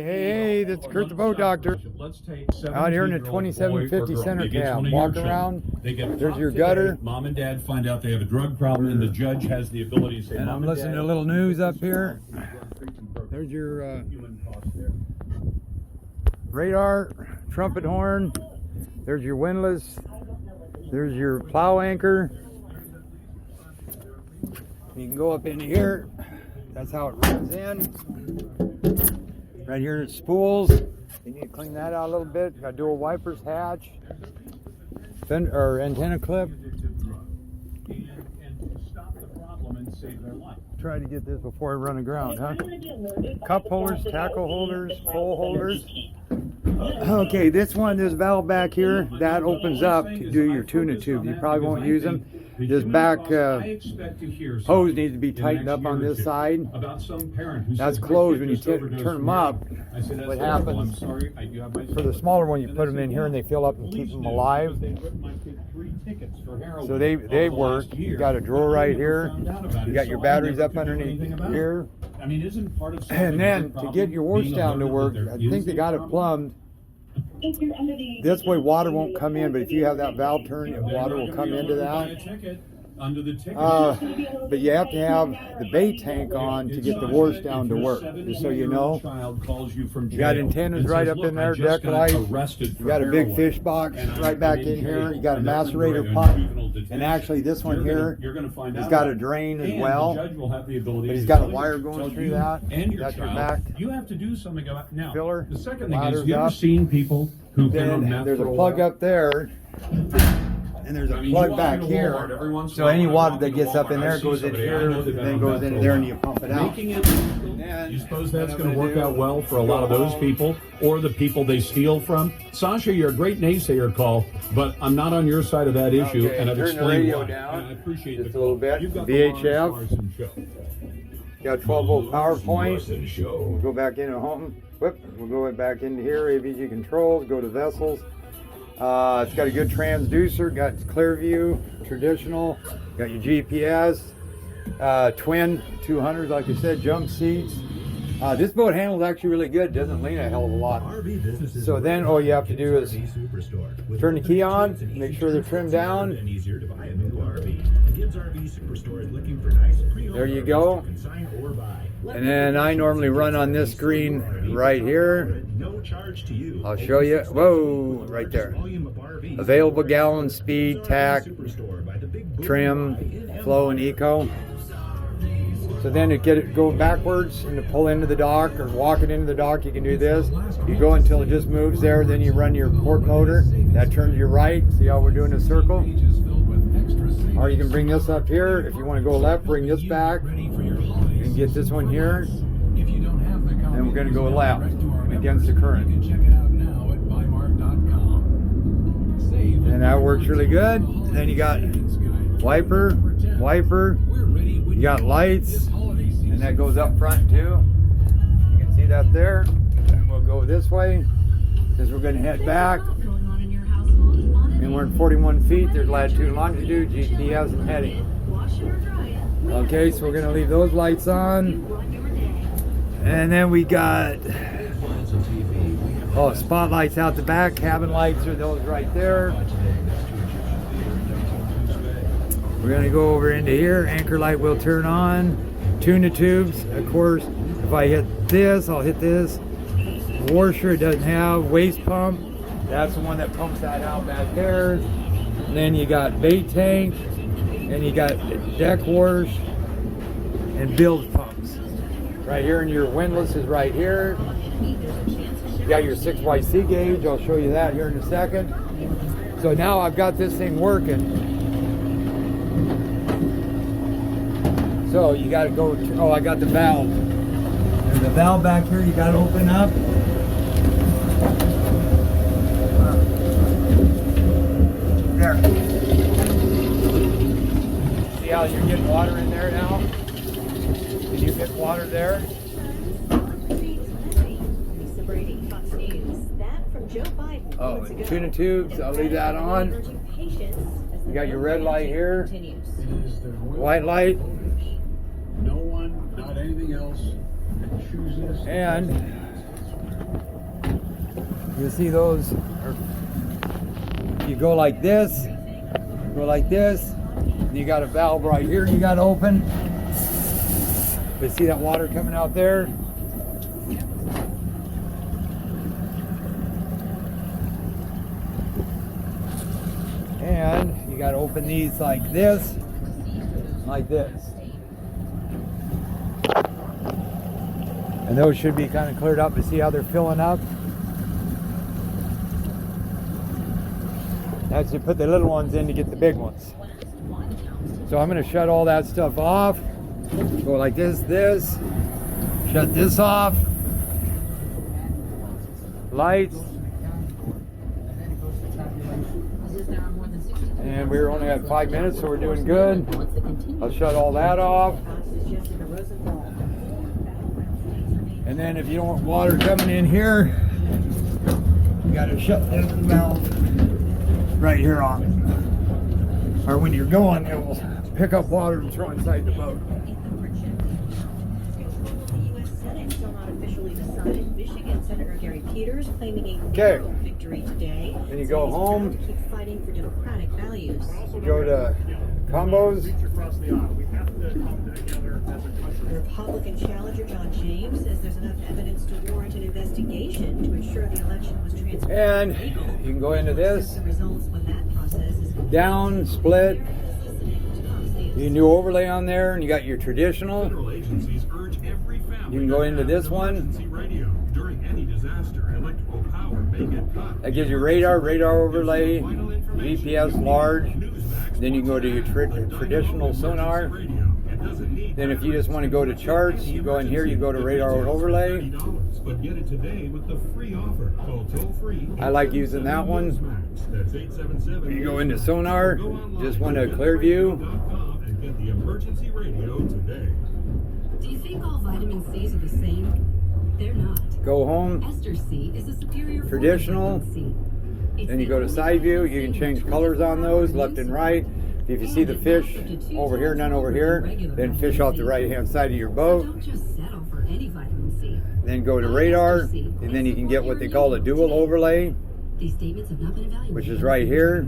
Hey, that's Kurt the Boat Doctor. Out here in the 2750 center cab. Walk around. There's your gutter. Mom and dad find out they have a drug problem, and the judge has the ability to say, and I'm listening to a little news up here. There's your radar, trumpet horn. There's your windlass. There's your plow anchor. You can go up in here. That's how it runs in. Right here it spools. You need to clean that out a little bit. Got dual wipers, hatch, or antenna clip. Try to get this before I run aground, huh? Cup holders, tackle holders, pole holders. Okay, this valve back here, that opens up to do your tuna tube. You probably won't use them. This back hose needs to be tightened up on this side. That's closed. When you turn them up, what happens, for the smaller one, you put them in here and they fill up and keep them alive. So they work. You got a drawer right here. You got your batteries up underneath here. And then to get your wash down to work, I think they got it plumbed. This way water won't come in, but if you have that valve turned, water will come into that. But you have to have the bait tank on to get the wash down to work, just so you know. You got antennas right up in there, deck lights. You got a big fish box right back in here. You got a macerator pump. And actually this one here has got a drain as well. But he's got a wire going through that. That's your back filler. The second thing is, you've ever seen people who've been on meth? There's a plug up there. And there's a plug back here, so any water that gets up in there goes in here, and then goes into there, and you pump it out. You suppose that's going to work out well for a lot of those people, or the people they steal from? Sasha, you're a great naysayer call, but I'm not on your side of that issue, and I've explained why. And I appreciate just a little bit. VHF. Got 12-volt power point. We'll go back into home. Whoop. We'll go back into here. AVG controls. Go to vessels. It's got a good transducer, got Clearview, traditional, got your GPS, twin 200s, like I said, jump seats. This boat handles actually really good, doesn't lean a hell of a lot. So then all you have to do is turn the key on, make sure they're trimmed down. There you go. And then I normally run on this screen right here. I'll show you. Whoa, right there. Available gallon, speed, tack, trim, flow, and eco. So then to get it go backwards and to pull into the dock or walk it into the dock, you can do this. You go until it just moves there, then you run your port motor. That turns to your right. See how we're doing a circle? Or you can bring this up here. If you want to go left, bring this back. You can get this one here. And we're going to go left against the current. And that works really good. And then you got wiper. You got lights. And that goes up front too. You can see that there. And we'll go this way because we're going to head back. And we're in 41 feet. There's latitude and longitude, GPS and heading. Okay, so we're going to leave those lights on. And then we got spotlights out the back. Cabin lights are those right there. We're going to go over into here. Anchor light will turn on. Tuna tubes, of course. If I hit this, I'll hit this. Washer, it doesn't have. Waste pump. That's the one that pumps that out back there. And then you got bait tank. And you got deck wash and bilge pumps. Right here, and your windlass is right here. You got your 6YC gauge. I'll show you that here in a second. So now I've got this thing working. So you got to go to, I got the valve. There's a valve back here you got to open up. There. See how you're getting water in there now? Can you get water there? Oh, tuna tubes, I'll leave that on. You got your red light here. White light. No one, not anything else, chooses. And You see those? You go like this, and you got a valve right here you got to open. You see that water coming out there? And you got to open these like this, And those should be kind of cleared up. You see how they're filling up? That's to put the little ones in to get the big ones. So I'm going to shut all that stuff off. Go like this, shut this off. Lights. And we only have 5 minutes, so we're doing good. I'll shut all that off. And then if you don't want water coming in here, you got to shut this valve right here off. Or when you're going, it will pick up water and throw inside the boat. Michigan Senator Gary Peters claiming a Okay. victory today. Then you go home. Keep fighting for democratic values. Go to combos. The Republican challenger John James says there's enough evidence to warrant an investigation to ensure the election was transparent. And you can go into this. The results when that process is Down, split. You can do overlay on there, and you got your traditional. You can go into this one. That gives you radar overlay, GPS large. Then you can go to your traditional sonar. Then if you just want to go to charts, you go in here, you go to radar overlay. I like using that one. You go into sonar, just want a clear view. Do you think all vitamin C's are the same? They're not. Go home. Ester C is a superior form of Traditional. vitamin C. It's Then you the go to only side view. vitamin You can C change that colors on those, immune left and right. If you see the fish over here, none over here, then fish off the right-hand side of your So boat. don't just settle for any vitamin C. Then go to radar, and then you can get what they call a dual overlay, These statements have not been evaluated. which is right here.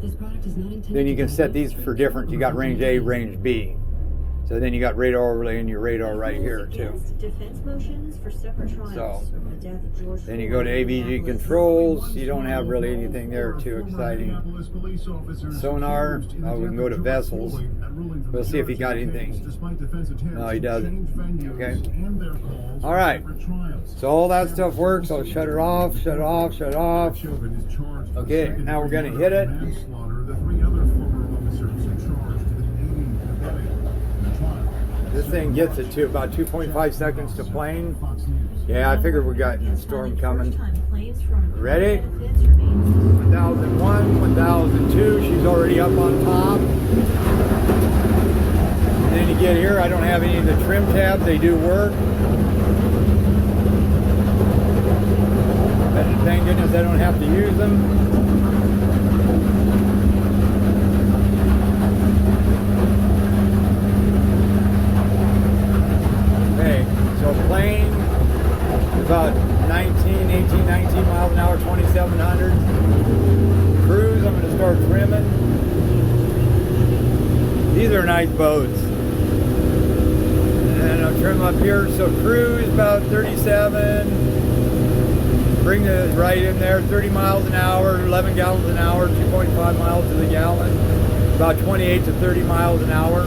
This product is not intended Then you to can set these diagnose for different. You got range A, range B. So then you got radar overlay and your radar right here too. Against defense motions for separate trials. So, The death of George Then you go to Floyd, AVG Minneapolis. controls. You don't have really anything there too exciting. Sonar, we can go to vessels. We'll see if he got anything. No, he doesn't. Okay. All right. So all that stuff works. I'll shut it off, shut it off, shut it off. Okay, now we're going to hit it. This thing gets it to about 2.5 seconds to plane. Yeah, I figured we got a storm coming. Ready? 1001, 1002, she's already up on top. And then you get here, I don't have any of the trim tabs, they do work. But thank goodness I don't have to use them. So plane, about 18, 19 miles an hour, 2,700. Cruise, I'm going to start trimming. These are nice boats. And I'll trim up here. So cruise, about 37. Bring it right in there, 30 miles an hour, 11 gallons an hour, 2.5 miles to the gallon. About 28 to 30 miles an hour.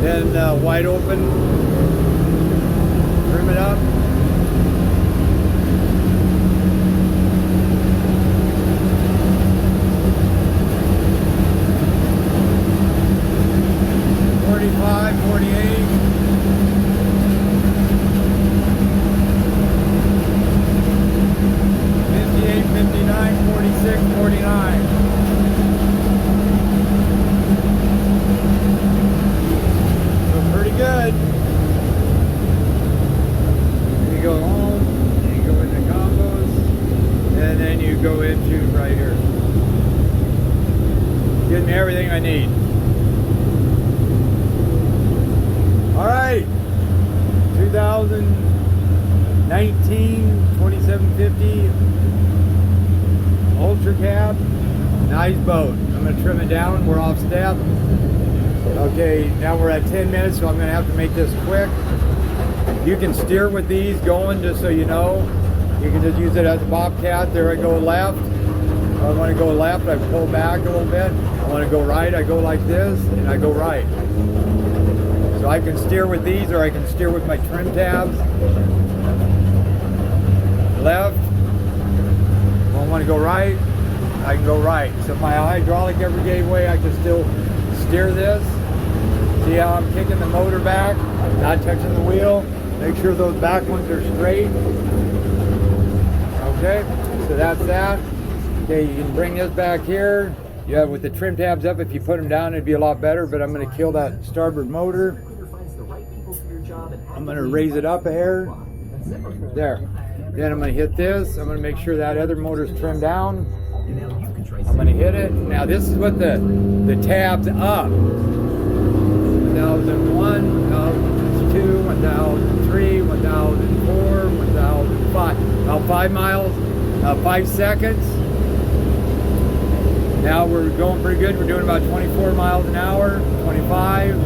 Then wide open. Trim it up. $45, $48. $58, $59, $46, $49. So pretty good. Go home, you go into combos, and then you go into right here. Getting everything I need. All right, 2019 2750 ultra cab, nice boat. I'm gonna trim it down, we're off step. Okay, now we're at 10 minutes, so I'm gonna have to make this quick. You can steer with these going, just so you know. You can just use it as a bobcat. There I go left. I want to go left, I pull back a little bit. I want to go right, I go like this, and I go right. So I can steer with these, or I can steer with my trim tabs. Left. If I want to go right, I can go right. So if my hydraulic ever gave way, I can still steer this. See how I'm kicking the motor back, not touching the wheel. Make sure those back ones are straight. Okay, so that's that. Okay, you can bring this back here. Yeah, with the trim tabs up, if you put them down, it'd be a lot better, but I'm gonna kill that starboard motor. I'm gonna raise it up a hair. There. Then I'm gonna hit this. I'm gonna make sure that other motor's trimmed down. I'm gonna hit it. Now this is what the tabs up. 1001, 1002, 1003, 1004, 1005. About 5 miles, 5 seconds. Now we're going pretty good. We're doing about 24 miles an hour, 25,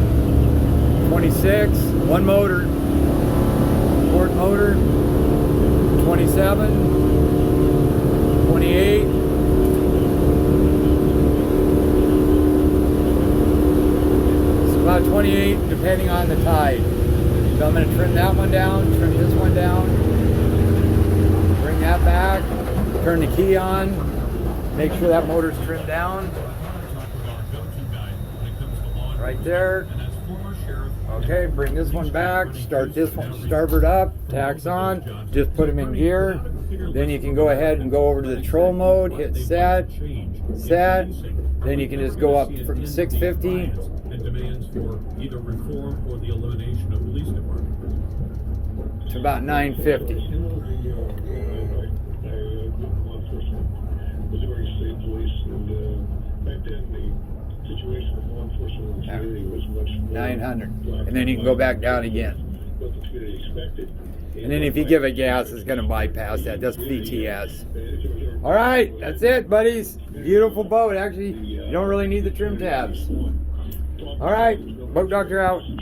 26, one motor, port motor, 27, 28, it's about 28 depending on the tide. So I'm going to trim that one down, trim this one down, bring that back, turn the key on. Make sure that motor's trimmed down. Right there. Okay, bring this one back. Start this one starboard up. Tacks on. Just put them in gear. Then you can go ahead and go over to the troll mode. Hit set. Set. Then you can just go up from 650. And demands for either reform or the elimination of police departments. To about 950. Back then, the situation with law enforcement and security was much more 900. And then you can go back down again. what the community expected. And then if you give it gas, it's going to bypass that. That's VTS. All right, that's it, buddies. Beautiful boat. Actually, you don't really need the trim tabs. All right, Boat Doctor out.